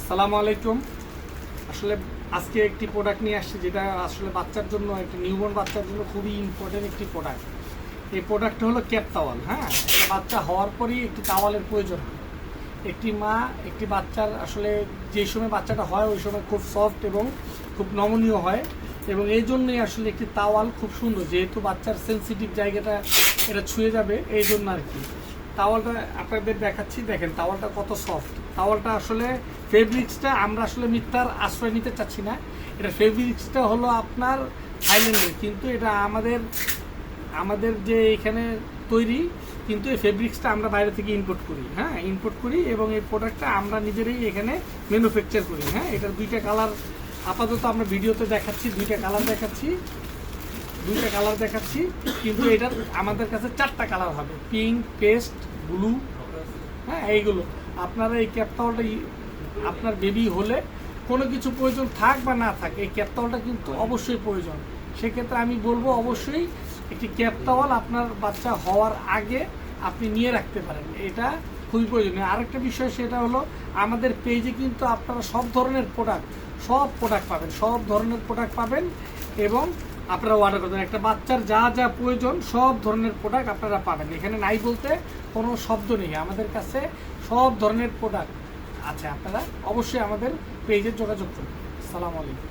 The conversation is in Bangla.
আসসালামু আলাইকুম। আসলে আজকে একটি প্রোডাক্ট নিয়ে আসছি, যেটা আসলে বাচ্চার জন্য, একটি নিউবর্ন বাচ্চার জন্য খুবই ইম্পর্টেন্ট একটি প্রোডাক্ট। এই প্রোডাক্টটা হলো ক্যাপ টাওয়াল। হ্যাঁ, একটা বাচ্চা হওয়ার পরই একটি টাওয়ালের প্রয়োজন হয়। একটি মা একটি বাচ্চার আসলে যে সময় বাচ্চাটা হয় ওই সময় খুব সফট এবং খুব নমনীয় হয়, এবং এই জন্যই আসলে একটি টাওয়াল খুব সুন্দর, যেহেতু বাচ্চার সেন্সিটিভ জায়গাটা এটা ছুঁয়ে যাবে, এই জন্য আর কি। টাওয়ালটা আপনাদের দেখাচ্ছি, দেখেন টাওয়ালটা কত সফট। টাওয়ালটা আসলে ফেব্রিক্সটা আমরা আসলে মিথ্যার আশ্রয় নিতে চাচ্ছি না। এটা ফেব্রিক্সটা হলো আপনার থাইল্যান্ডের, কিন্তু এটা আমাদের যে এখানে তৈরি, কিন্তু এই ফেব্রিক্সটা আমরা বাইরে থেকে ইম্পোর্ট করি। হ্যাঁ, ইম্পোর্ট করি, এবং এই প্রোডাক্টটা আমরা নিজেরাই এখানে ম্যানুফ্যাকচার করি। হ্যাঁ, এটার দুইটা কালার আপাতত আমরা ভিডিওতে দেখাচ্ছি, দুইটা কালার দেখাচ্ছি, কিন্তু এটার আমাদের কাছে 4টা কালার হবে, পিঙ্ক, পেস্ট, ব্লু। হ্যাঁ, এইগুলো আপনারা এই ক্যাপ টাওয়ালটা আপনার বেবি হলে কোনো কিছু প্রয়োজন থাক বা না থাক, এই ক্যাপ টাওয়ালটা কিন্তু অবশ্যই প্রয়োজন। সেক্ষেত্রে আমি বলবো অবশ্যই একটি ক্যাপ টাওয়াল আপনার বাচ্চা হওয়ার আগে আপনি নিয়ে রাখতে পারেন, এটা খুবই প্রয়োজনীয়। আরেকটা বিষয়, সেটা হলো আমাদের পেজে কিন্তু আপনারা সব ধরনের প্রোডাক্ট পাবেন, এবং আপনারা অর্ডার করবেন। একটা বাচ্চার যা যা প্রয়োজন সব ধরনের প্রোডাক্ট আপনারা পাবেন। এখানে নাই বলতে কোনো শব্দ নেই, আমাদের কাছে সব ধরনের প্রোডাক্ট আছে। আপনারা অবশ্যই আমাদের পেজে যোগাযোগ করুন। আসসালামু আলাইকুম।